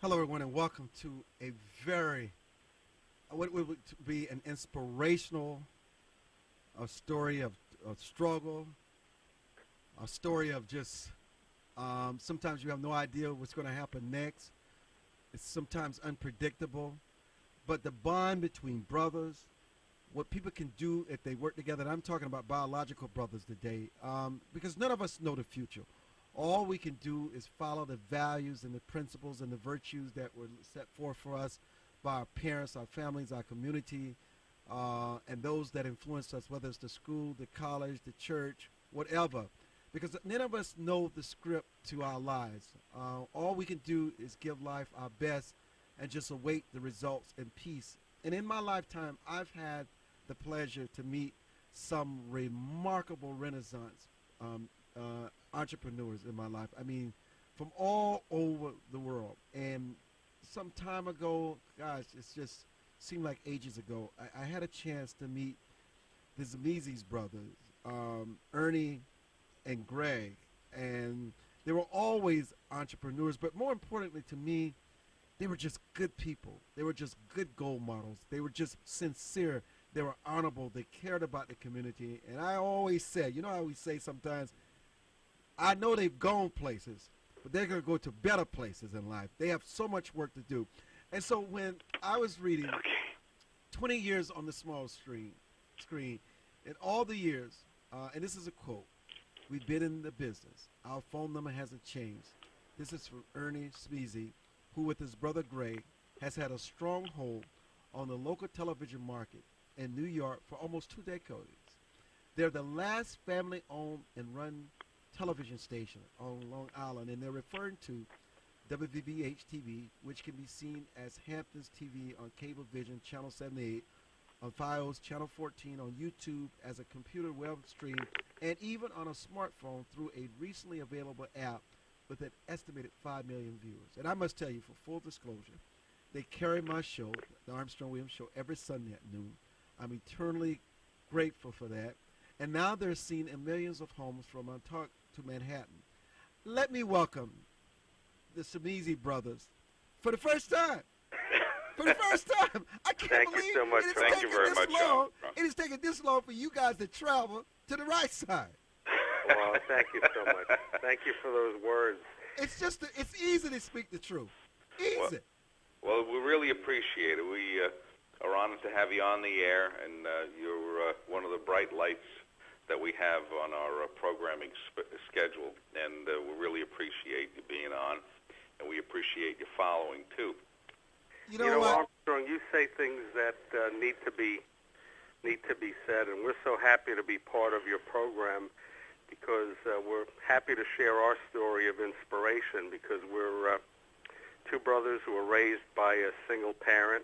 Hello, everyone, and welcome to a very, what would be an inspirational story of struggle, a story of just sometimes you have no idea what's going to happen next. It's sometimes unpredictable, but the bond between brothers, what people can do if they work together, and I'm talking about biological brothers today, because none of us know the future. All we can do is follow the values and the principles and the virtues that were set forth for us by our parents, our families, our community, and those that influence us, whether it's the school, the college, the church, whatever. Because none of us know the script to our lives. All we can do is give life our best and just await the results in peace. And in my lifetime, I've had the pleasure to meet some remarkable Renaissance entrepreneurs in my life. I mean, from all over the world. And some time ago, gosh, it's just seemed like ages ago, I had a chance to meet the Schimizzi's brothers, Ernie and Greg. And they were always entrepreneurs, but more importantly to me, they were just good people. They were just good role models. They were just sincere. They were honorable. They cared about the community. And I always said, you know how we say sometimes, I know they've gone places, but they're going to go to better places in life. They have so much work to do. And so when I was reading 20 years on the small screen, in all the years, and this is a quote, we've been in the business. Our phone number hasn't changed. This is from Ernie Schimizzi, who with his brother Greg has had a strong hold on the local television market in New York for almost 2 decades. They're the last family-owned and run television station on Long Island, and they're referring to WVVH-TV, which can be seen as Hamptons TV on Cablevision, Channel 78, on FiOS, Channel 14, on YouTube, as a computer web stream, and even on a smartphone through a recently available app with an estimated 5 million viewers. And I must tell you, for full disclosure, they carry my show, the Armstrong Williams Show, every Sunday at noon. I'm eternally grateful for that. And now they're seen in millions of homes from Montauk to Manhattan. Let me welcome the Schimizzi brothers for the first time. For the first time. I can't believe you so much. Thank you very much, John. It has taken this long for you guys to travel to the right side. Well, thank you so much. Thank you for those words. It's easy to speak the truth. Easy. Well, we really appreciate it. We are honored to have you on the air, and you're one of the bright lights that we have on our programming schedule, and we really appreciate you being on, and we appreciate you following too. You know what, Armstrong, you say things that need to be said, and we're so happy to be part of your program because we're happy to share our story of inspiration because we're two brothers who were raised by a single parent.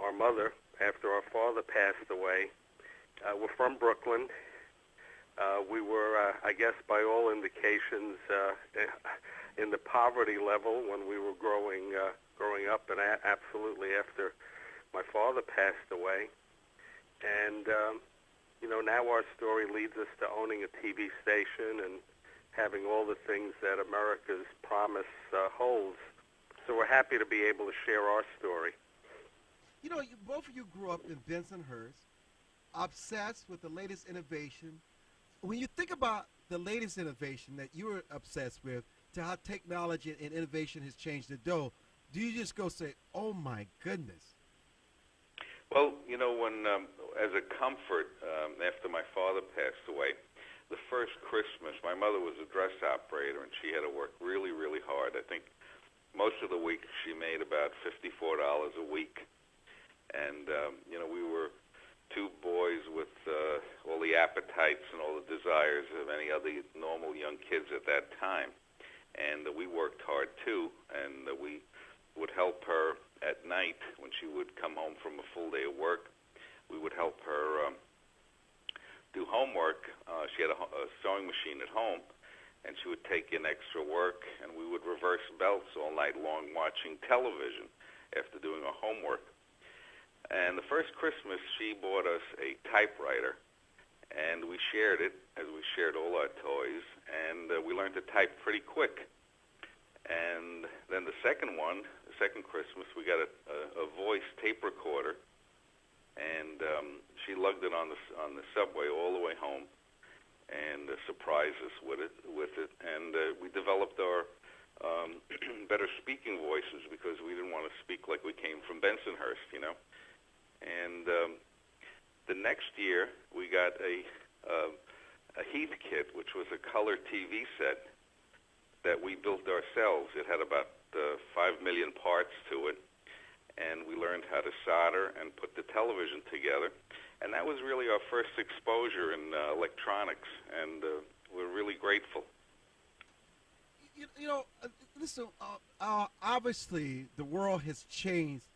Our mother, after our father passed away, we're from Brooklyn. We were, I guess, by all indications, in the poverty level when we were growing up, and absolutely after my father passed away. And now our story leads us to owning a TV station and having all the things that America's promise holds. So we're happy to be able to share our story. You know, both of you grew up in Bensonhurst, obsessed with the latest innovation. When you think about the latest innovation that you were obsessed with, to how technology and innovation has changed the dough, do you just go say, oh my goodness? Well, when as a comfort, after my father passed away, the first Christmas, my mother was a dress operator, and she had to work really, really hard. I think most of the week she made about $54 a week. And, we were two boys with all the appetites and all the desires of any other normal young kids at that time. And we worked hard, too, and we would help her at night when she would come home from a full day of work. We would help her do homework. She had a sewing machine at home, and she would take in extra work, and we would reverse belts all night long watching television after doing our homework. And the first Christmas, she bought us a typewriter, and we shared it, as we shared all our toys, and we learned to type pretty quick. And then the second one, the second Christmas, we got a voice tape recorder, and she lugged it on the subway all the way home, and surprised us with it. And we developed our better speaking voices because we didn't want to speak like we came from Bensonhurst, you know. And the next year, we got a Heath kit, which was a color TV set that we built ourselves. It had about 5 million parts to it, and we learned how to solder and put the television together. And that was really our first exposure in electronics, and we're really grateful. You know, listen, obviously the world has changed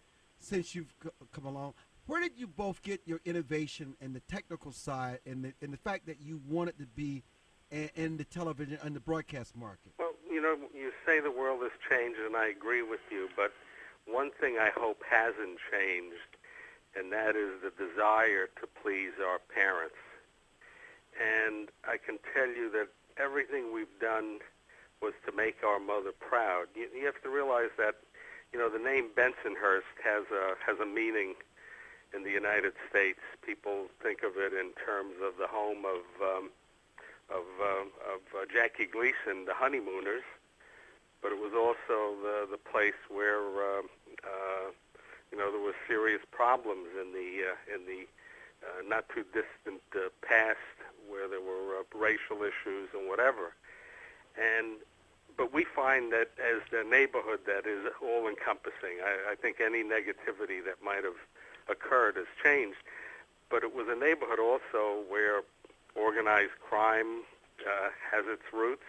since you've come along. Where did you both get your innovation and the technical side and the fact that you wanted to be in the television and the broadcast market? Well, you know, you say the world has changed, and I agree with you, but one thing I hope hasn't changed, and that is the desire to please our parents. And I can tell you that everything we've done was to make our mother proud. You have to realize that, you know, the name Bensonhurst has a meaning in the United States. People think of it in terms of the home of Jackie Gleason, the honeymooners, but it was also the place where you know, there was serious problems in the not too distant past, where there were racial issues and whatever. But we find that as the neighborhood that is all-encompassing, I think any negativity that might have occurred has changed. But it was a neighborhood also where organized crime has its roots.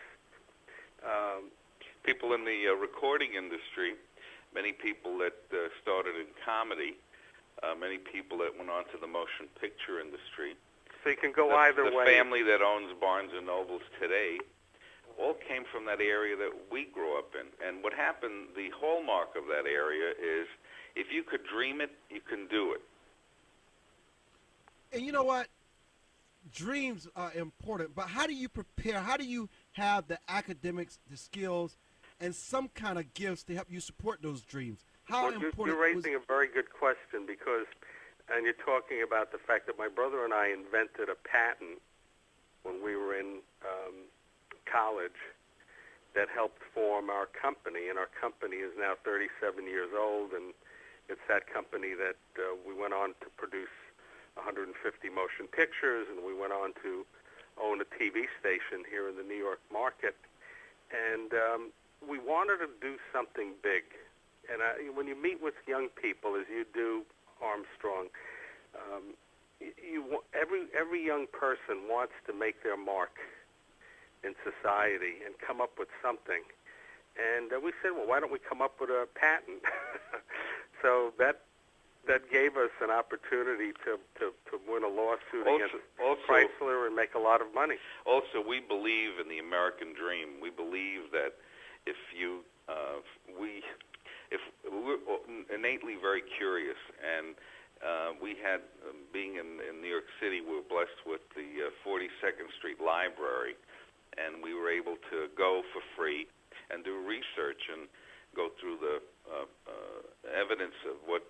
People in the recording industry, many people that started in comedy, many people that went on to the motion picture industry. So you can go either way. The family that owns Barnes & Nobles today all came from that area that we grew up in. And what happened, the hallmark of that area is if you could dream it, you can do it. And you know what? Dreams are important, but how do you prepare? How do you have the academics, the skills, and some kind of gifts to help you support those dreams? How important? You're raising a very good question, because, and you're talking about the fact that my brother and I invented a patent when we were in college that helped form our company, and our company is now 37 years old, and it's that company that we went on to produce 150 motion pictures, and we went on to own a TV station here in the New York market. And we wanted to do something big. And when you meet with young people, as you do, Armstrong, every young person wants to make their mark in society and come up with something. And we said, well, why don't we come up with a patent? So that gave us an opportunity to win a lawsuit against Chrysler and make a lot of money. Also, we believe in the American dream. We believe that if we're innately very curious, and we had, being in New York City, we were blessed with the 42nd Street Library, and we were able to go for free and do research and go through the evidence of what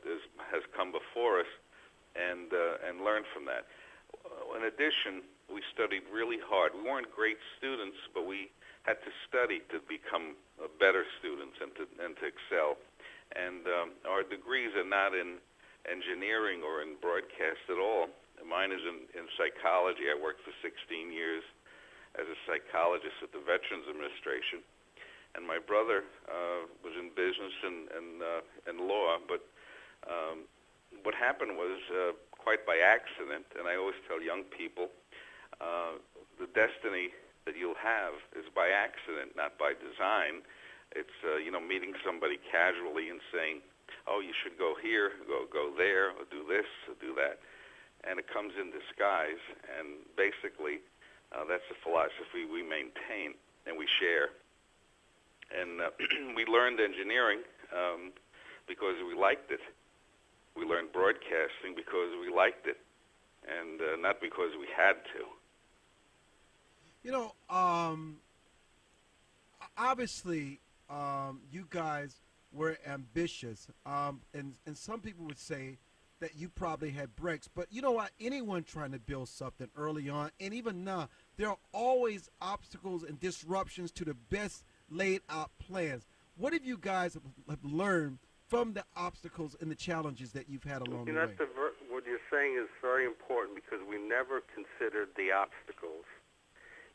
has come before us, and learn from that. In addition, we studied really hard. We weren't great students, but we had to study to become better students and to excel. And our degrees are not in engineering or in broadcast at all. Mine is in psychology. I worked for 16 years as a psychologist at the Veterans Administration. And my brother was in business and law, but what happened was quite by accident, and I always tell young people, the destiny that you'll have is by accident, not by design. It's, meeting somebody casually and saying, oh, you should go here, go there, or do this, or do that. And it comes in disguise, and basically that's the philosophy we maintain and we share. And we learned engineering because we liked it. We learned broadcasting because we liked it, and not because we had to. Obviously, you guys were ambitious, and some people would say that you probably had breaks. But you know what? Anyone trying to build something early on, and even now, there are always obstacles and disruptions to the best laid out plans. What have you guys have learned from the obstacles and the challenges that you've had along the way? What you're saying is very important because we never considered the obstacles.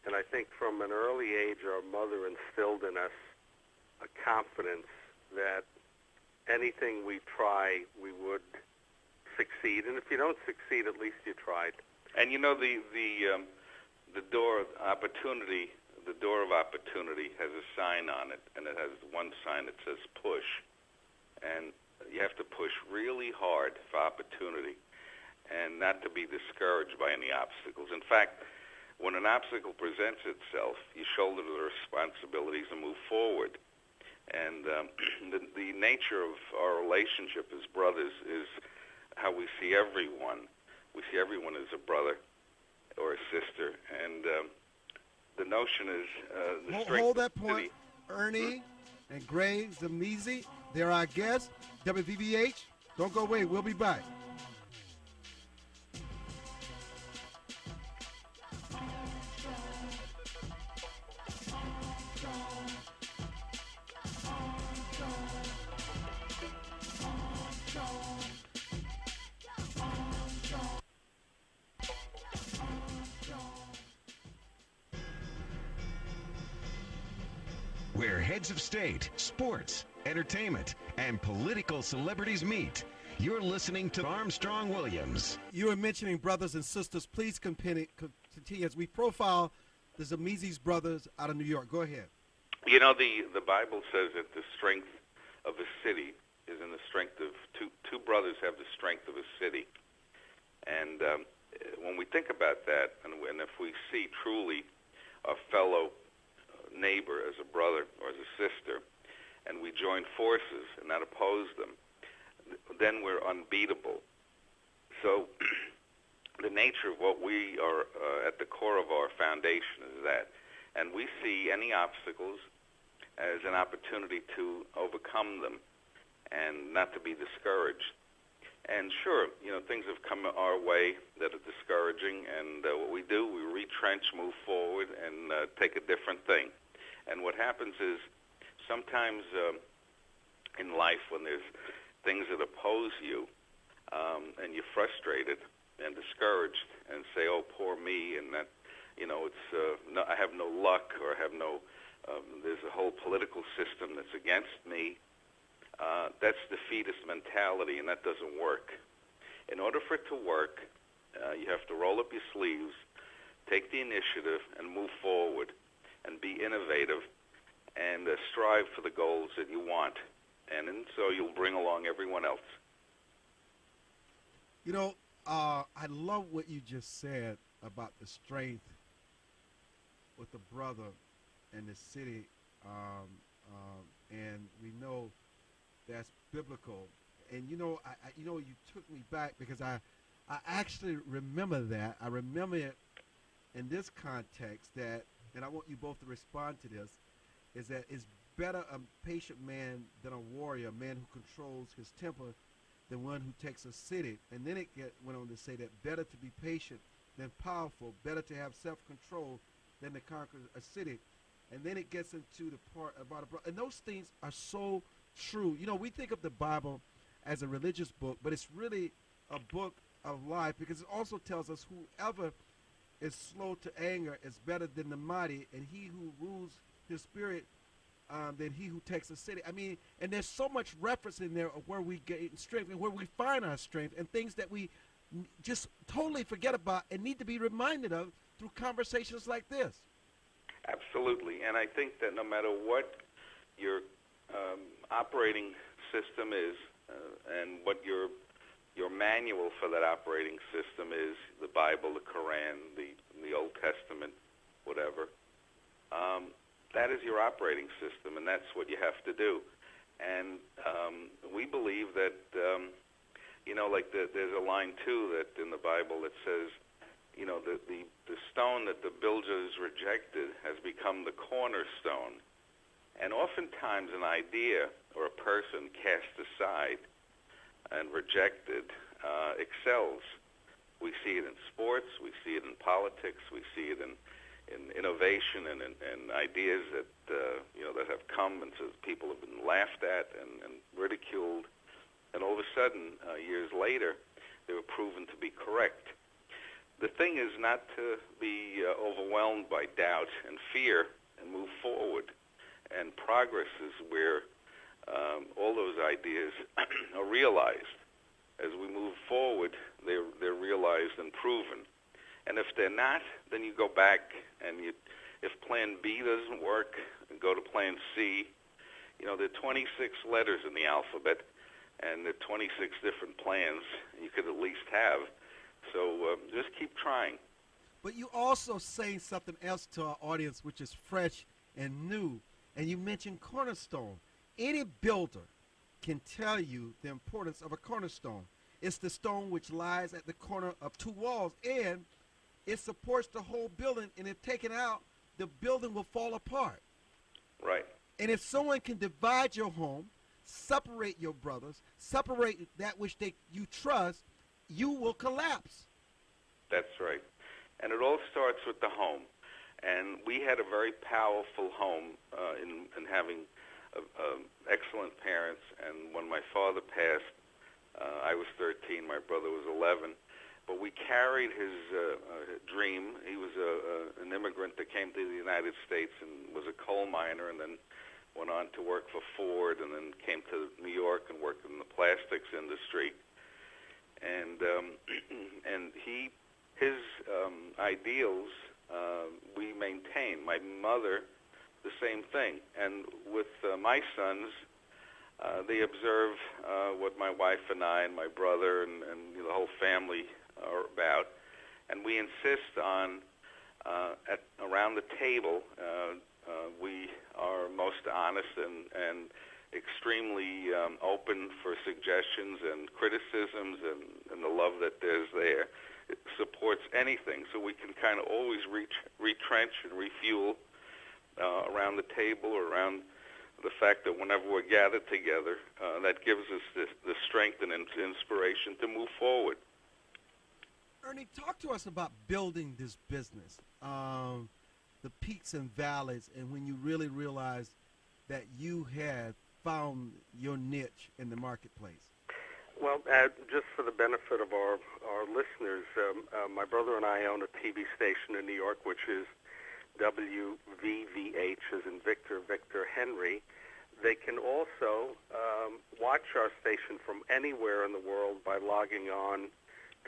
And I think from an early age, our mother instilled in us a confidence that anything we try, we would succeed. And if you don't succeed, at least you tried. And you know, the door of opportunity, the door of opportunity has a sign on it, and it has one sign that says push. And you have to push really hard for opportunity and not to be discouraged by any obstacles. In fact, when an obstacle presents itself, you shoulder the responsibilities and move forward. And the nature of our relationship as brothers is how we see everyone. We see everyone as a brother or a sister. And the notion is the strength Hold that of the point, city. Ernie and Greg Schimizzi. They're our guests. WVVH, don't go away. We'll be back. Where heads of state, sports, entertainment, and political celebrities meet. You're listening to Armstrong Williams. You were mentioning brothers and sisters. Please continue as we profile the Schimizzi's brothers out of New York. Go ahead. You know, the Bible says that the strength of a city is in the strength of two brothers have the strength of a city. And when we think about that, and if we see truly a fellow neighbor as a brother or as a sister, and we join forces and not oppose them, then we're unbeatable. So the nature of what we are at the core of our foundation is that. And we see any obstacles as an opportunity to overcome them and not to be discouraged. And sure, you know, things have come our way that are discouraging, and what we do, we retrench, move forward, and take a different thing. And what happens is sometimes in life when there's things that oppose you and you're frustrated and discouraged and say, oh, poor me, and that, you know, it's I have no luck, or I have no, there's a whole political system that's against me. That's defeatist mentality, and that doesn't work. In order for it to work, you have to roll up your sleeves, take the initiative, and move forward, and be innovative, and strive for the goals that you want. And so you'll bring along everyone else. You know, I love what you just said about the strength with the brother and the city, and we know that's biblical. And you know, you took me back because I actually remember that. I remember it in this context that, and I want you both to respond to this, is that it's better a patient man than a warrior, a man who controls his temper than one who takes a city. And then it went on to say that better to be patient than powerful, better to have self-control than to conquer a city. And then it gets into the part about a brother. And those things are so true. You know, we think of the Bible as a religious book, but it's really a book of life, because it also tells us whoever is slow to anger is better than the mighty, and he who rules his spirit than he who takes a city. I mean, and there's so much reference in there of where we gain strength and where we find our strength, and things that we just totally forget about and need to be reminded of through conversations like this. Absolutely. And I think that no matter what your operating system is and what your manual for that operating system is, the Bible, the Quran, the Old Testament, whatever, that is your operating system, and that's what you have to do. And we believe that, you know, like there's a line, too, that in the Bible that says, you know, the stone that the builders rejected has become the cornerstone. And oftentimes an idea or a person cast aside and rejected excels. We see it in sports, we see it in politics, we see it in innovation and ideas that that have come, and so people have been laughed at and ridiculed, and all of a sudden, years later, they were proven to be correct. The thing is not to be overwhelmed by doubt and fear and move forward. And progress is where all those ideas are realized. As we move forward, they're realized and proven. And if they're not, then you go back and if Plan B doesn't work, go to Plan C. There are 26 letters in the alphabet, and there are 26 different plans you could at least have. So just keep trying. But you also say something else to our audience which is fresh and new, and you mentioned cornerstone. Any builder can tell you the importance of a cornerstone. It's the stone which lies at the corner of two walls, and it supports the whole building, and if taken out, the building will fall apart. Right. And if someone can divide your home, separate your brothers, separate that which you trust, you will collapse. That's right. And it all starts with the home. And we had a very powerful home in having excellent parents. And when my father passed, I was 13, my brother was 11. But we carried his dream. He was an immigrant that came to the United States and was a coal miner, and then went on to work for Ford, and then came to New York and worked in the plastics industry. And his ideals we maintain. My mother, the same thing. And with my sons, they observe what my wife and I and my brother and the whole family are about. And we insist on, around the table, we are most honest and extremely open for suggestions and criticisms and the love that there's there. It supports anything, so we can kind of always retrench and refuel around the table, or around the fact that whenever we're gathered together, that gives us the strength and inspiration to move forward. Ernie, talk to us about building this business, the peaks and valleys, and when you really realized that you had found your niche in the marketplace. Well, just for the benefit of our listeners, my brother and I own a TV station in New York, which is WVVH, as in Victor Henry. They can also watch our station from anywhere in the world by logging on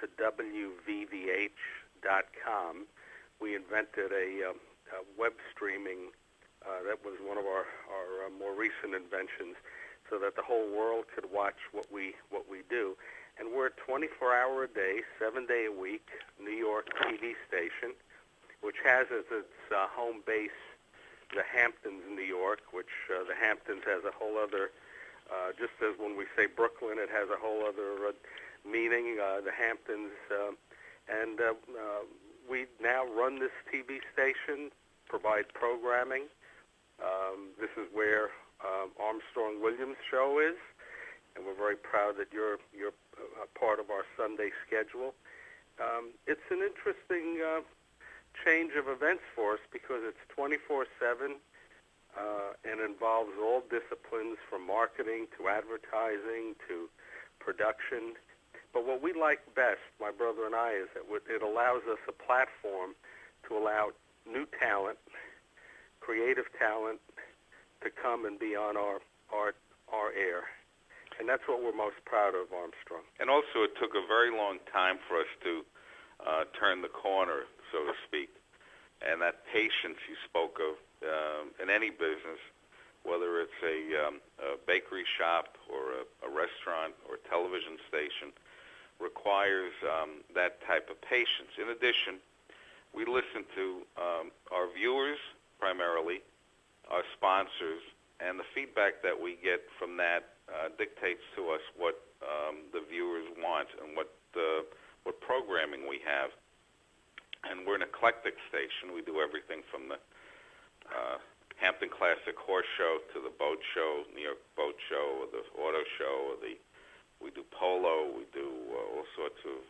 to WVVH.com. We invented a web streaming that was one of our more recent inventions, so that the whole world could watch what we do. And we're a 24-hour-a-day, 7-day a week New York TV station, which has as its home base the Hamptons, New York, which the Hamptons has a whole other, just as when we say Brooklyn, it has a whole other meaning, the Hamptons. And we now run this TV station, provide programming. This is where Armstrong Williams show is, and we're very proud that you're part of our Sunday schedule. It's an interesting change of events for us because it's 24/7 and involves all disciplines from marketing to advertising to production. But what we like best, my brother and I, is that it allows us a platform to allow new talent, creative talent, to come and be on our air. And that's what we're most proud of, Armstrong. And also it took a very long time for us to turn the corner, so to speak. And that patience you spoke of in any business, whether it's a bakery shop or a restaurant or a television station, requires that type of patience. In addition, we listen to our viewers primarily, our sponsors, and the feedback that we get from that dictates to us what the viewers want and what programming we have. And we're an eclectic station. We do everything from the Hampton Classic Horse Show to the boat show, New York Boat Show, or the auto show, or we do polo, we do all sorts of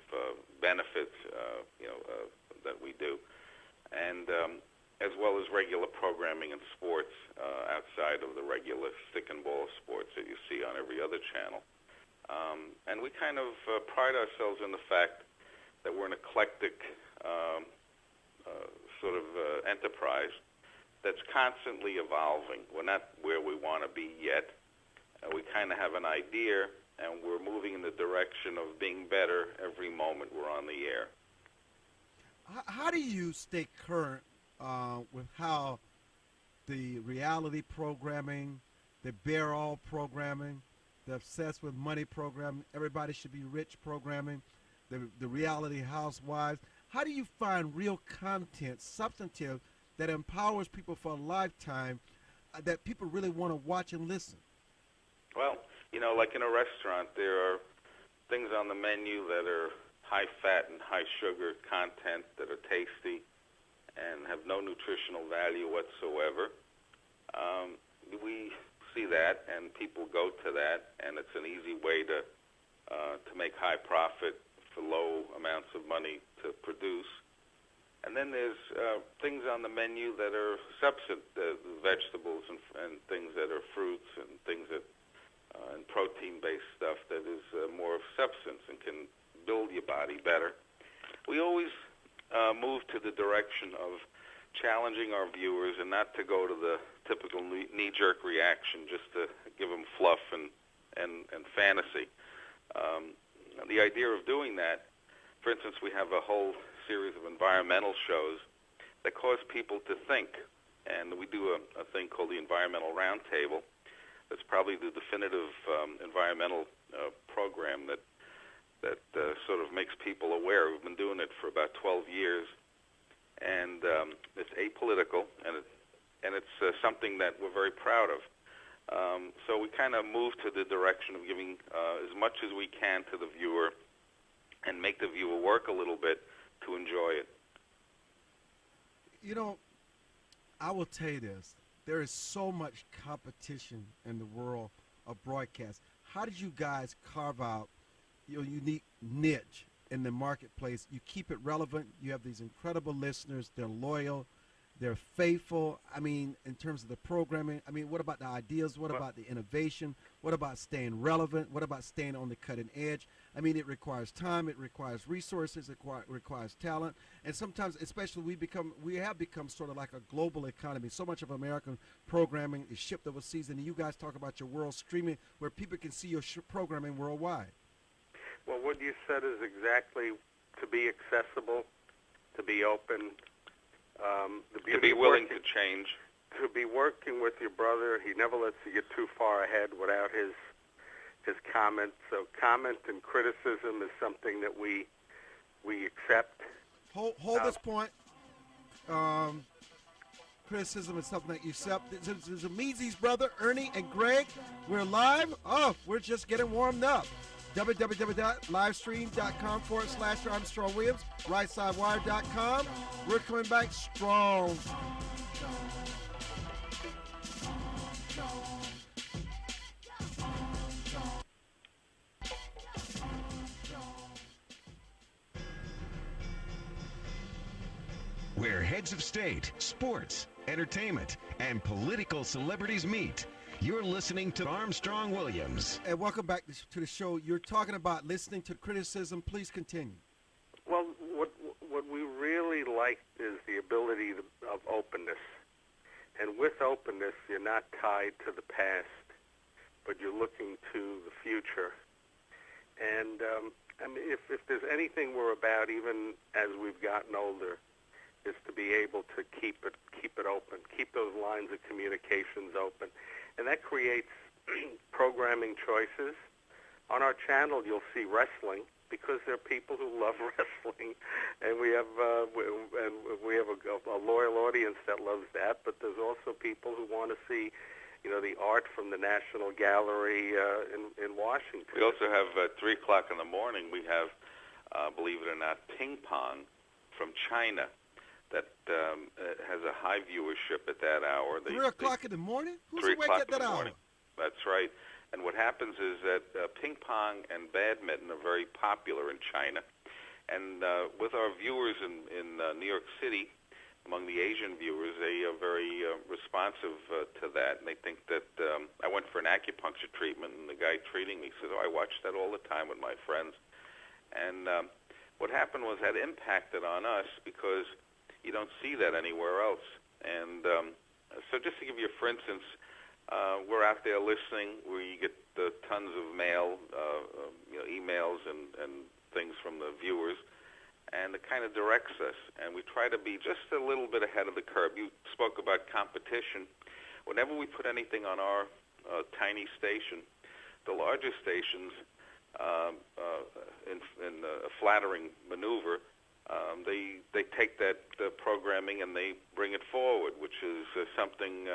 benefits, that we do, and as well as regular programming in sports outside of the regular stick and ball sports that you see on every other channel. And we kind of pride ourselves in the fact that we're an eclectic sort of enterprise that's constantly evolving. We're not where we want to be yet. We kind of have an idea, and we're moving in the direction of being better every moment we're on the air. How do you stay current with how the reality programming, the bear all programming, the obsessed with money programming, everybody should be rich programming, the reality housewives? How do you find real content, substantive, that empowers people for a lifetime, that people really want to watch and listen? Well, like in a restaurant, there are things on the menu that are high fat and high sugar content that are tasty and have no nutritional value whatsoever. We see that, and people go to that, and it's an easy way to make high profit for low amounts of money to produce. And then there's things on the menu that are vegetables and things that are fruits and things that and protein-based stuff that is more of substance and can build your body better. We always move to the direction of challenging our viewers and not to go to the typical knee-jerk reaction just to give them fluff and fantasy. The idea of doing that, for instance, we have a whole series of environmental shows that cause people to think, and we do a thing called the Environmental Roundtable. That's probably the definitive environmental program that sort of makes people aware. We've been doing it for about 12 years, and it's apolitical, and it's something that we're very proud of. So we kind of move to the direction of giving as much as we can to the viewer and make the viewer work a little bit to enjoy it. I will tell you this. There is so much competition in the world of broadcast. How did you guys carve out your unique niche in the marketplace? You keep it relevant. You have these incredible listeners. They're loyal. They're faithful. I mean, in terms of the programming, what about the ideas? What about the innovation? What about staying relevant? What about staying on the cutting edge? It requires time. It requires resources. It requires talent. And sometimes, especially, we have become sort of like a global economy. So much of American programming is shipped overseas, and you guys talk about your world streaming, where people can see your programming worldwide. Well, what you said is exactly to be accessible, to be open. To be willing to change. To be working with your brother. He never lets you get too far ahead without his comments. So comment and criticism is something that we accept. Hold this point. Criticism is something that you accept. This is Schimizzi's brother, Ernie and Greg. We're live. We're just getting warmed up. www.livestream.com/Armstrong Williams, rightsidewire.com. We're coming back strong. Where heads of state, sports, entertainment, and political celebrities meet. You're listening to Armstrong Williams. And welcome back to the show. You're talking about listening to criticism. Please continue. Well, what we really like is the ability of openness. And with openness, you're not tied to the past, but you're looking to the future. And if there's anything we're about, even as we've gotten older, is to be able to keep it open, keep those lines of communications open. And that creates programming choices. On our channel, you'll see wrestling because there are people who love wrestling, and we have a loyal audience that loves that. But there's also people who want to see, the art from the National Gallery in Washington. We also have at 3 o'clock in the morning. We have, believe it or not, ping pong from China. that has a high viewership at that hour. 3 o'clock in the morning? Who's 3 awake o'clock at that in the hour? morning. That's right. And what happens is that ping pong and badminton are very popular in China. And with our viewers in New York City, among the Asian viewers, they are very responsive to that. And they think that I went for an acupuncture treatment, and the guy treating me says, "Oh, I watch that all the time with my friends." And what happened was that impacted on us because you don't see that anywhere else. And so just to give you, for instance, we're out there listening. We get tons of mail, emails and things from the viewers, and it kind of directs us. And we try to be just a little bit ahead of the curve. You spoke about competition. Whenever we put anything on our tiny station, the larger stations, in a flattering maneuver, they take that programming and they bring it forward, which is something,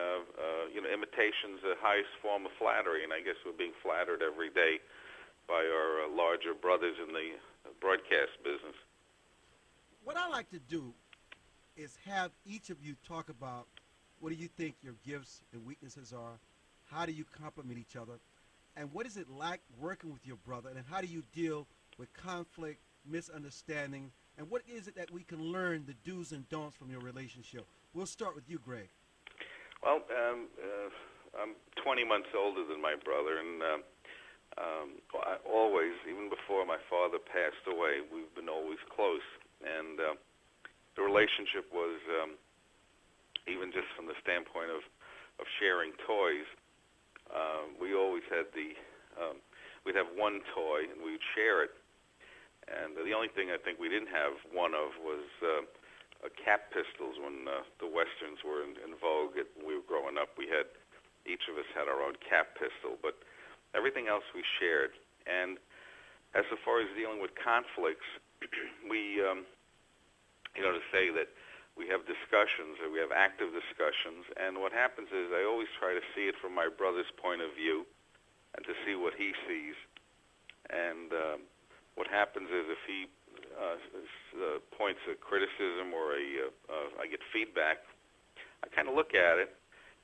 imitation's the highest form of flattery, and I guess we're being flattered every day by our larger brothers in the broadcast business. What I like to do is have each of you talk about what do you think your gifts and weaknesses are, how do you complement each other, and what is it like working with your brother, and how do you deal with conflict, misunderstanding, and what is it that we can learn, the do's and don'ts from your relationship? We'll start with you, Greg. Well, I'm 20 months older than my brother, and I always, even before my father passed away, we've been always close. And the relationship was, even just from the standpoint of sharing toys, we always had we'd have one toy and we'd share it. And the only thing I think we didn't have one of was cap pistols when the Westerns were in vogue. We were growing up. Each of us had our own cap pistol, but everything else we shared. And as far as dealing with conflicts, we, to say that we have discussions, or we have active discussions, and what happens is I always try to see it from my brother's point of view and to see what he sees. And what happens is if he points a criticism or I get feedback, I kind of look at it,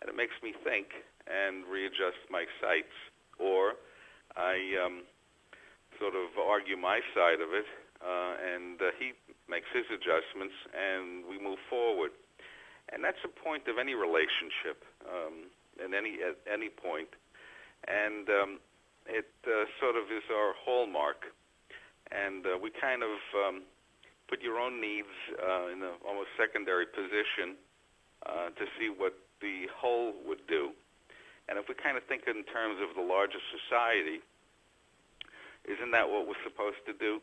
and it makes me think and readjust my sights, or I sort of argue my side of it, and he makes his adjustments, and we move forward. And that's the point of any relationship, at any point. And it sort of is our hallmark. And we kind of put your own needs in an almost secondary position to see what the whole would do. And if we kind of think in terms of the larger society, isn't that what we're supposed to do?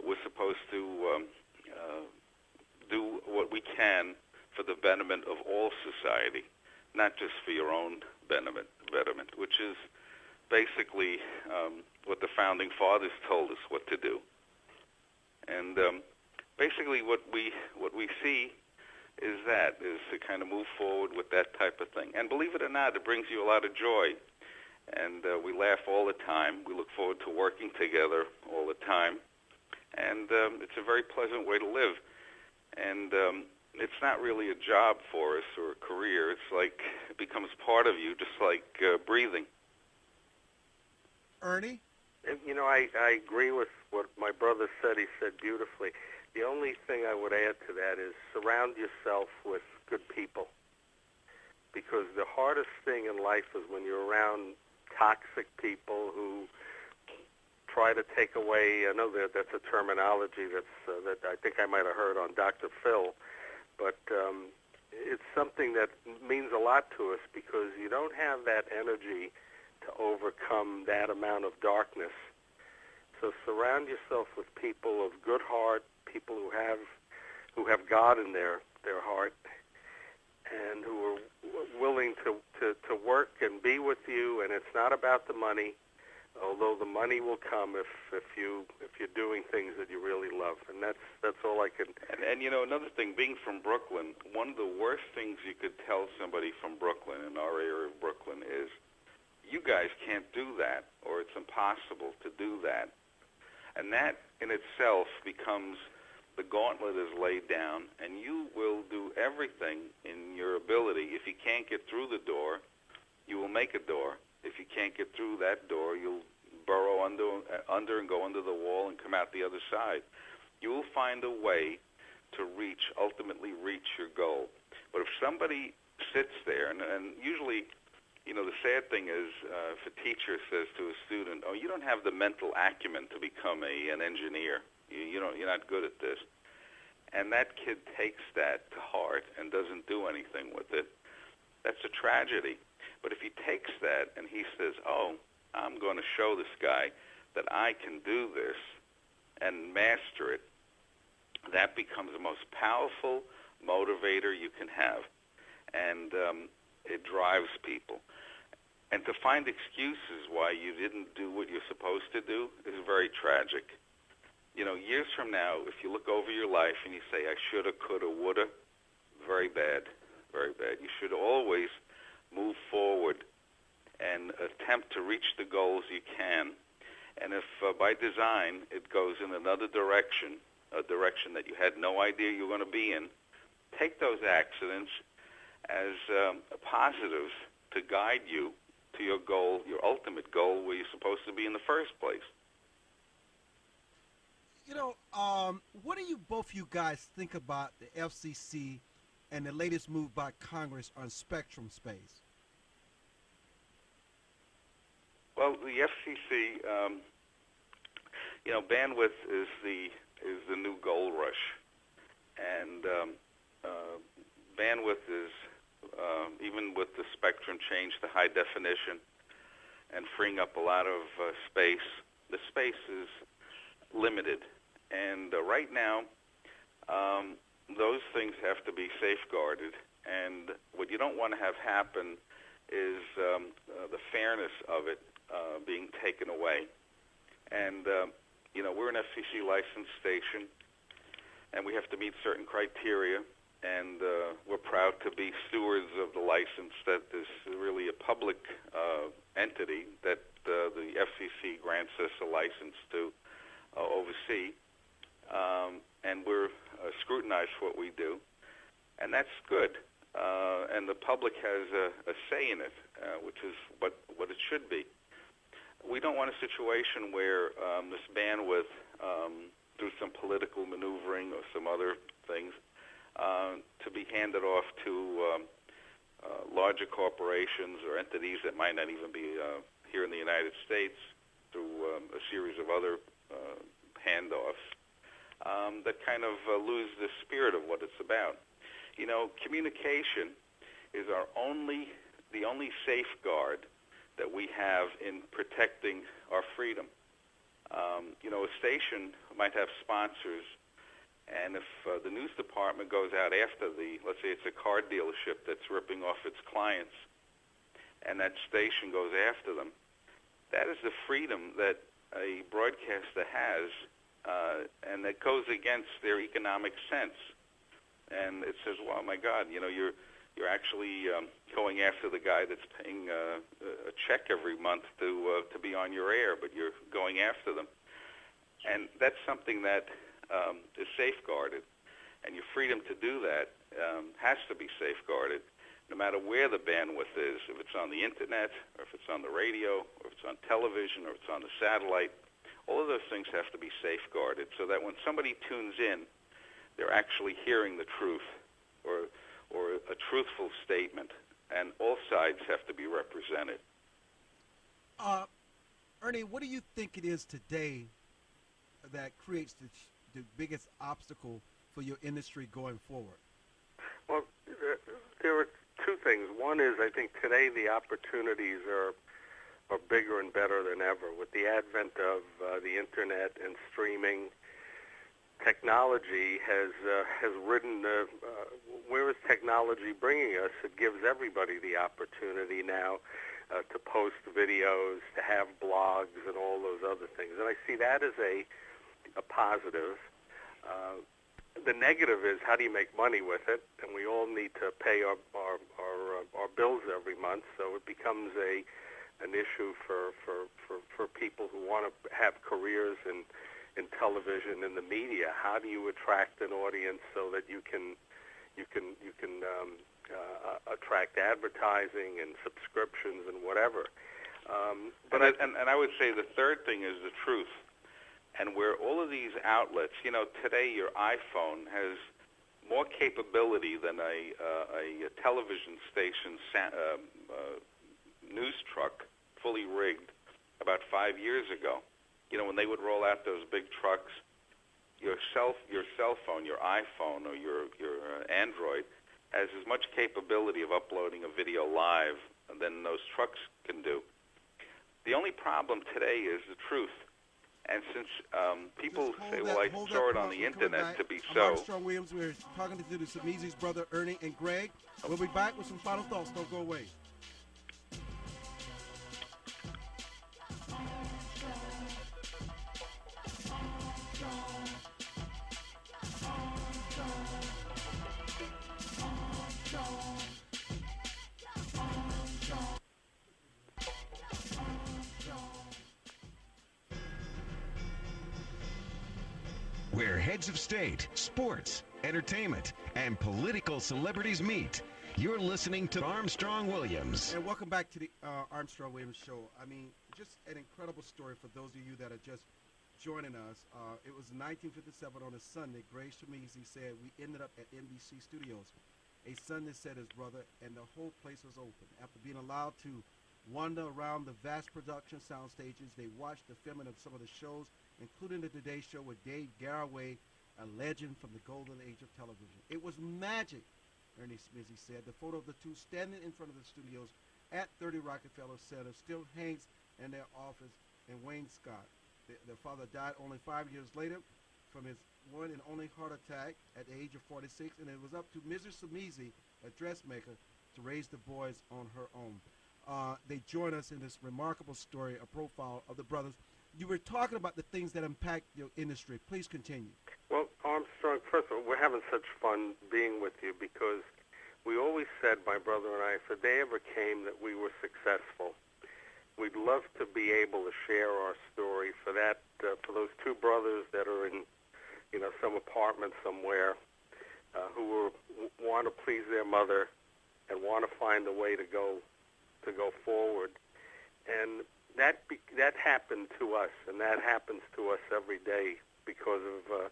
We're supposed to do what we can for the betterment of all society, not just for your own betterment, which is basically what the founding fathers told us what to do. And basically what we see is to kind of move forward with that type of thing. And believe it or not, it brings you a lot of joy. And we laugh all the time. We look forward to working together all the time. And it's a very pleasant way to live. And it's not really a job for us or a career. It's like it becomes part of you, just like breathing. Ernie? I agree with what my brother said. He said beautifully. The only thing I would add to that is surround yourself with good people. Because the hardest thing in life is when you're around toxic people who try to take away, I know that's a terminology that I think I might have heard on Dr. Phil, but it's something that means a lot to us because you don't have that energy to overcome that amount of darkness. So surround yourself with people of good heart, people who have God in their heart, and who are willing to work and be with you. And it's not about the money, although the money will come if you're doing things that you really love. And that's all I can. And another thing, being from Brooklyn, one of the worst things you could tell somebody from Brooklyn, in our area of Brooklyn, is you guys can't do that, or it's impossible to do that. And that in itself becomes the gauntlet is laid down, and you will do everything in your ability. If you can't get through the door, you will make a door. If you can't get through that door, you'll burrow under and go under the wall and come out the other side. You will find a way to ultimately reach your goal. But if somebody sits there, and usually, the sad thing is, if a teacher says to a student, "Oh, you don't have the mental acumen to become an engineer. You're not good at this," and that kid takes that to heart and doesn't do anything with it, that's a tragedy. But if he takes that and he says, "Oh, I'm going to show this guy that I can do this and master it," that becomes the most powerful motivator you can have, and it drives people. And to find excuses why you didn't do what you're supposed to do is very tragic. Years from now, if you look over your life and you say, "I shoulda, coulda, woulda," very bad, very bad. You should always move forward and attempt to reach the goals you can. And if by design it goes in another direction, a direction that you had no idea you were going to be in, take those accidents as positives to guide you to your goal, your ultimate goal, where you're supposed to be in the first place. What do both you guys think about the FCC and the latest move by Congress on spectrum space? Well, the FCC, bandwidth is the new gold rush, and bandwidth is even with the spectrum change to high definition and freeing up a lot of space. The space is limited, and right now those things have to be safeguarded. And what you don't want to have happen is the fairness of it being taken away. And we're an FCC licensed station, and we have to meet certain criteria. And we're proud to be stewards of the license that is really a public entity that the FCC grants us a license to oversee. And we're scrutinized for what we do, and that's good. And the public has a say in it, which is what it should be. We don't want a situation where this bandwidth, through some political maneuvering or some other things, to be handed off to larger corporations or entities that might not even be here in the United States through a series of other handoffs that kind of lose the spirit of what it's about. Communication is the only safeguard that we have in protecting our freedom. A station might have sponsors, and if the news department goes out after let's say it's a car dealership that's ripping off its clients, and that station goes after them, that is the freedom that a broadcaster has, and that goes against their economic sense. And it says, well, my God, you're actually going after the guy that's paying a check every month to be on your air, but you're going after them. And that's something that is safeguarded, and your freedom to do that has to be safeguarded, no matter where the bandwidth is, if it's on the internet, or if it's on the radio, or if it's on television, or if it's on the satellite. All of those things have to be safeguarded so that when somebody tunes in, they're actually hearing the truth or a truthful statement, and all sides have to be represented. Ernie, what do you think it is today that creates the biggest obstacle for your industry going forward? Well, there are two things. One is, I think today the opportunities are bigger and better than ever. With the advent of the internet and streaming, technology has ridden. Where is technology bringing us? It gives everybody the opportunity now to post videos, to have blogs, and all those other things. And I see that as a positive. The negative is, how do you make money with it? And we all need to pay our bills every month, so it becomes an issue for people who want to have careers in television and the media. How do you attract an audience so that you can attract advertising and subscriptions and whatever? But I would say the third thing is the truth. And where all of these outlets, today your iPhone has more capability than a television station news truck fully rigged about 5 years ago. When they would roll out those big trucks, your cell phone, your iPhone or your Android has as much capability of uploading a video live than those trucks can do. The only problem today is the truth. And since people say, well, I saw it on the internet to be so. Armstrong Williams, we're talking to the Schimizzi's brother, Ernie and Greg. We'll be back with some final thoughts. Don't go away. Where heads of state, sports, entertainment, and political celebrities meet. You're listening to Armstrong Williams. And welcome back to the Armstrong Williams Show. I mean, just an incredible story for those of you that are just joining us. It was 1957 on a Sunday. Greg Schimizzi said we ended up at NBC Studios. A Sunday, said his brother, and the whole place was open. After being allowed to wander around the vast production sound stages, they watched the filming of some of the shows, including the Today Show with Dave Garroway, a legend from the golden age of television. It was magic, Ernie Schimizzi said. The photo of the two standing in front of the studios at 30 Rockefeller Center still hangs in their office in Wayne Scott. Their father died only 5 years later from his one and only heart attack at the age of 46, and it was up to Mrs. Schimizzi, a dressmaker, to raise the boys on her own. They join us in this remarkable story, a profile of the brothers. You were talking about the things that impact your industry. Please continue. Well, Armstrong, first of all, we're having such fun being with you because we always said, my brother and I, if the day ever came that we were successful, we'd love to be able to share our story for that, for those two brothers that are in, some apartment somewhere who want to please their mother and want to find a way to go forward. And that happened to us, and that happens to us every day because of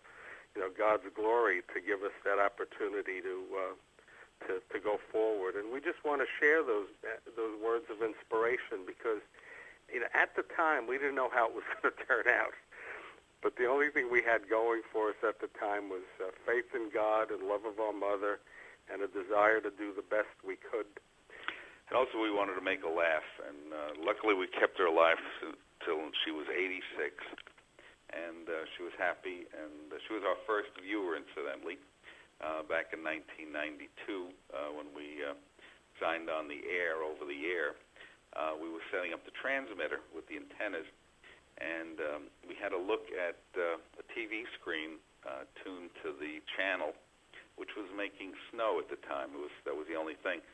God's glory to give us that opportunity to go forward. And we just want to share those words of inspiration because at the time we didn't know how it was going to turn out, but the only thing we had going for us at the time was faith in God and love of our mother and a desire to do the best we could. And also we wanted to make her laugh, and luckily we kept her alive till she was 86, and she was happy, and she was our first viewer, incidentally, back in 1992 when we signed on the air, over the air. We were setting up the transmitter with the antennas, and we had a look at a TV screen tuned to the channel, which was making snow at the time. That was the only thing.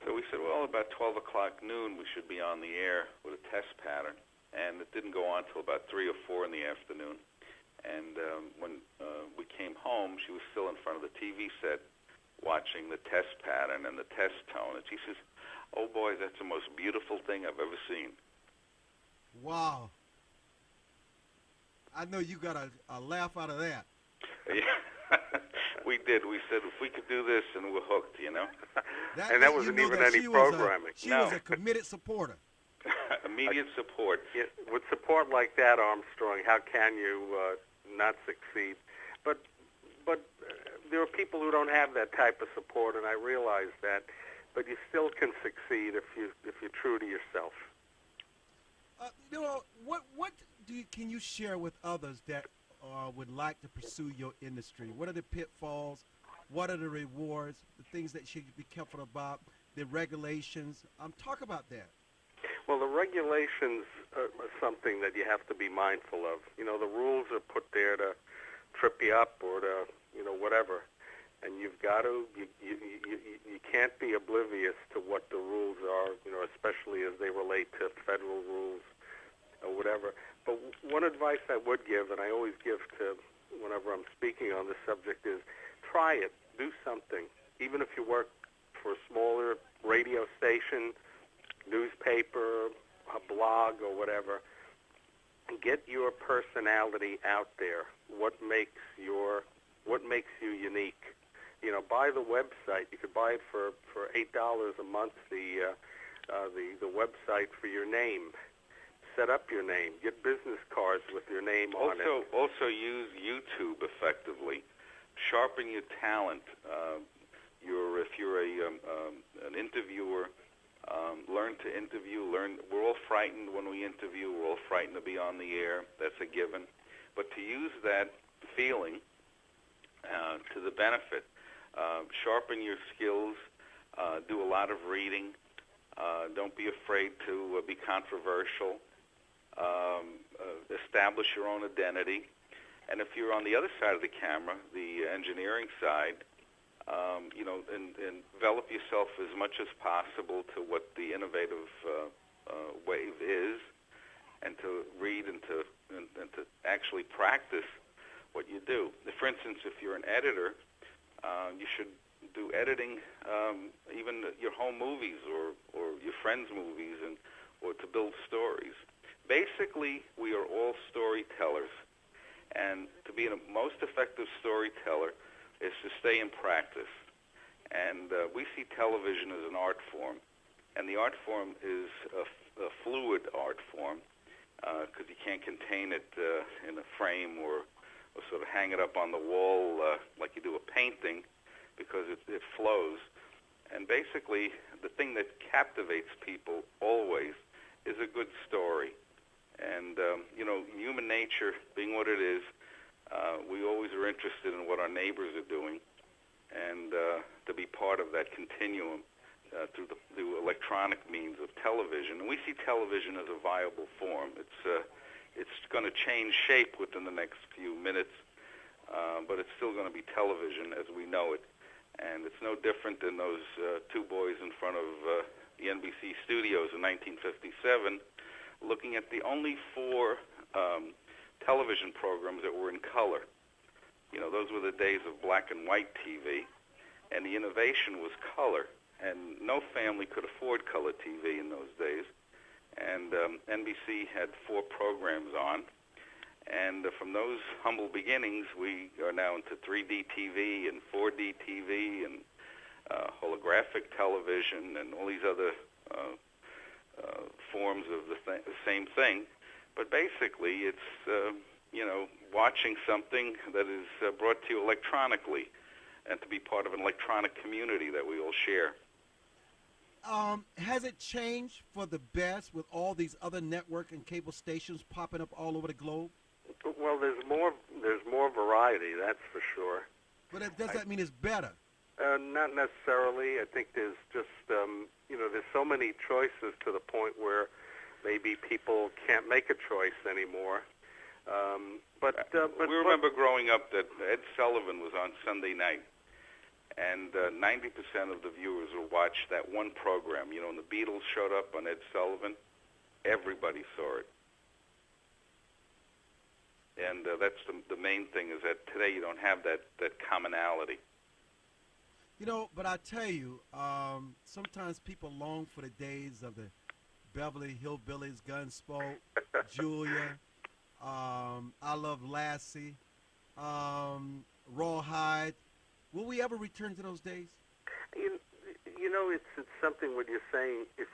So we said, well, about 12 o'clock noon, we should be on the air with a test pattern. And it didn't go on until about 3 or 4 in the afternoon. And when we came home, she was still in front of the TV set watching the test pattern and the test tone. And she says, oh, boy, that's the most beautiful thing I've ever seen. Wow. I know you got a laugh out of that. Yeah. We did. We said, if we could do this, and we're hooked, And that wasn't even any programming. She was a committed supporter. Immediate support. Yeah, with support like that, Armstrong, how can you not succeed? But there are people who don't have that type of support, and I realize that. But you still can succeed if you're true to yourself. What can you share with others that would like to pursue your industry? What are the pitfalls? What are the rewards? The things that you should be careful about? The regulations? Talk about that. Well, the regulations are something that you have to be mindful of. The rules are put there to trip you up or to, whatever. And you've got to, you can't be oblivious to what the rules are, especially as they relate to federal rules or whatever. But one advice I would give, and I always give to whenever I'm speaking on this subject, is try it. Do something. Even if you work for a smaller radio station, newspaper, a blog, or whatever, get your personality out there. What makes you unique? You know, buy the website. You could buy it for $8 a month. The website for your name. Set up your name. Get business cards with your name on it. Also use YouTube effectively. Sharpen your talent. If you're an interviewer, learn to interview. We're all frightened when we interview. We're all frightened to be on the air. That's a given. But to use that feeling to the benefit, sharpen your skills. Do a lot of reading. Don't be afraid to be controversial. Establish your own identity. And if you're on the other side of the camera, the engineering side, and envelop yourself as much as possible to what the innovative wave is, and to read and to actually practice what you do. For instance, if you're an editor, you should do editing, even your home movies or your friends' movies, or to build stories. Basically, we are all storytellers, and to be the most effective storyteller is to stay in practice. And we see television as an art form, and the art form is a fluid art form because you can't contain it in a frame or sort of hang it up on the wall like you do a painting, because it flows. And basically, the thing that captivates people always is a good story. And, human nature being what it is, we always are interested in what our neighbors are doing, and to be part of that continuum through electronic means of television. And we see television as a viable form. It's going to change shape within the next few minutes, but it's still going to be television as we know it. And it's no different than those two boys in front of the NBC studios in 1957, looking at the only 4 television programs that were in color. You know, those were the days of black and white TV, and the innovation was color. And no family could afford color TV in those days. And NBC had 4 programs on. And from those humble beginnings, we are now into 3D TV and 4D TV and holographic television and all these other forms of the same thing. But basically, it's, watching something that is brought to you electronically, and to be part of an electronic community that we all share. Has it changed for the best with all these other network and cable stations popping up all over the globe? Well, there's more variety, that's for sure. But does that mean it's better? Not necessarily. I think there's just, there's so many choices to the point where maybe people can't make a choice anymore. But we remember growing up that Ed Sullivan was on Sunday night, and 90% of the viewers will watch that one program. You know, when the Beatles showed up on Ed Sullivan, everybody saw it. And that's the main thing, is that today you don't have that commonality. You know, but I tell you, sometimes people long for the days of the Beverly Hillbillies, Gunsmoke, Julia, I Love Lassie, Rawhide. Will we ever return to those days? You know, it's something what you're saying. If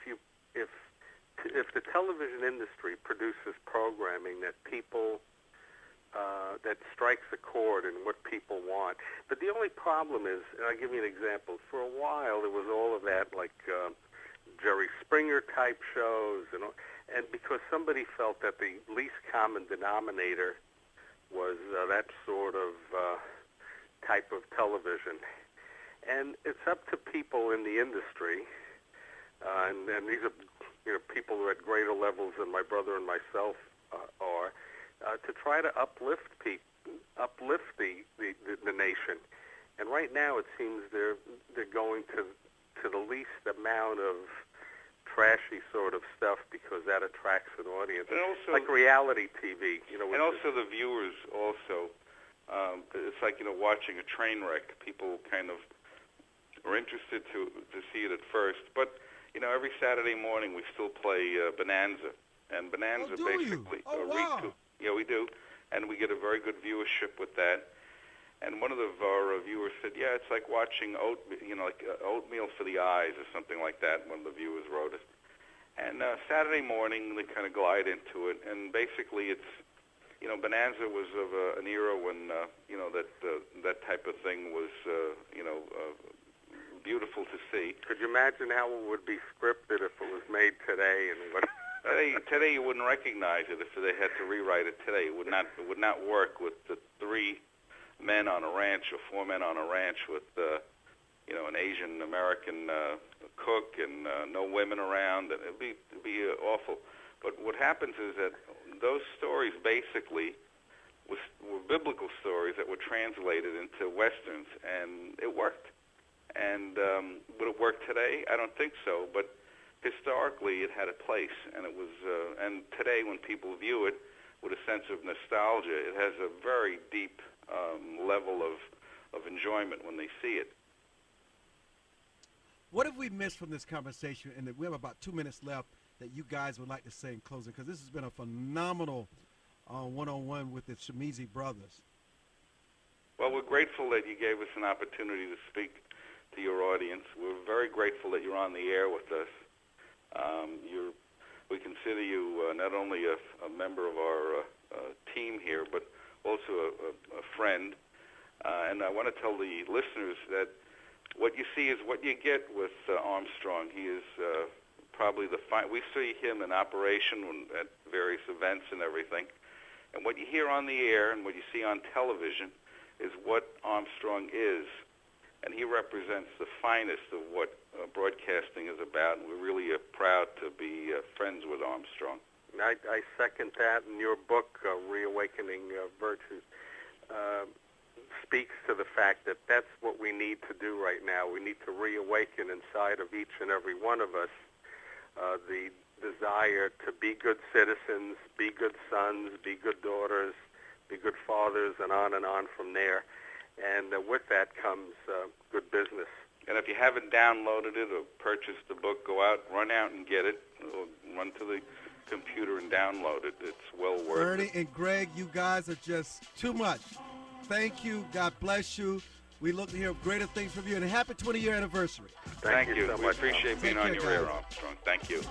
the television industry produces programming that people that strikes a chord in what people want, but the only problem is, and I'll give you an example. For a while, there was all of that, like Jerry Springer type shows, and because somebody felt that the least common denominator was that sort of type of television. And it's up to people in the industry, and these are people who are at greater levels than my brother and myself are, to try to uplift the nation. And right now it seems they're going to the least amount of trashy sort of stuff because that attracts an audience. And also, like reality TV, and also the viewers also. It's like, watching a train wreck. People kind of are interested to see it at first. But, every Saturday morning we still play Bonanza. And Bonanza basically... wow. Yeah, we do. And we get a very good viewership with that. And one of our viewers said, yeah, it's like watching oatmeal for the eyes or something like that, one of the viewers wrote it. And Saturday morning they kind of glide into it. And basically it's... Bonanza was of an era when, that type of thing was, beautiful to see. Could you imagine how it would be scripted if it was made today? And what? Today you wouldn't recognize it if they had to rewrite it today. It would not work with the 3 men on a ranch or 4 men on a ranch with, an Asian American cook and no women around. And it'd be awful. But what happens is that those stories basically were biblical stories that were translated into Westerns, and it worked. And would it work today? I don't think so. But historically, it had a place, and it was. And today, when people view it with a sense of nostalgia, it has a very deep level of enjoyment when they see it. What have we missed from this conversation? And we have about 2 minutes left that you guys would like to say in closing, because this has been a phenomenal one-on-one with the Schimizzi brothers. Well, we're grateful that you gave us an opportunity to speak to your audience. We're very grateful that you're on the air with us. We consider you not only a member of our team here, but also a friend. And I want to tell the listeners that what you see is what you get with Armstrong. He is probably we see him in operation at various events and everything. And what you hear on the air and what you see on television is what Armstrong is. And he represents the finest of what broadcasting is about. And we're really proud to be friends with Armstrong. I second that. And your book, Reawakening Virtues, speaks to the fact that that's what we need to do right now. We need to reawaken inside of each and every one of us the desire to be good citizens, be good sons, be good daughters, be good fathers, and on from there. And with that comes good business. And if you haven't downloaded it or purchased the book, go out, run out and get it. Or run to the computer and download it. It's well worth it. Ernie and Greg, you guys are just too much. Thank you. God bless you. We look to hear greater things from you. And a happy 20-year anniversary. Thank you. So we much. appreciate being on your air, Armstrong. Thank you.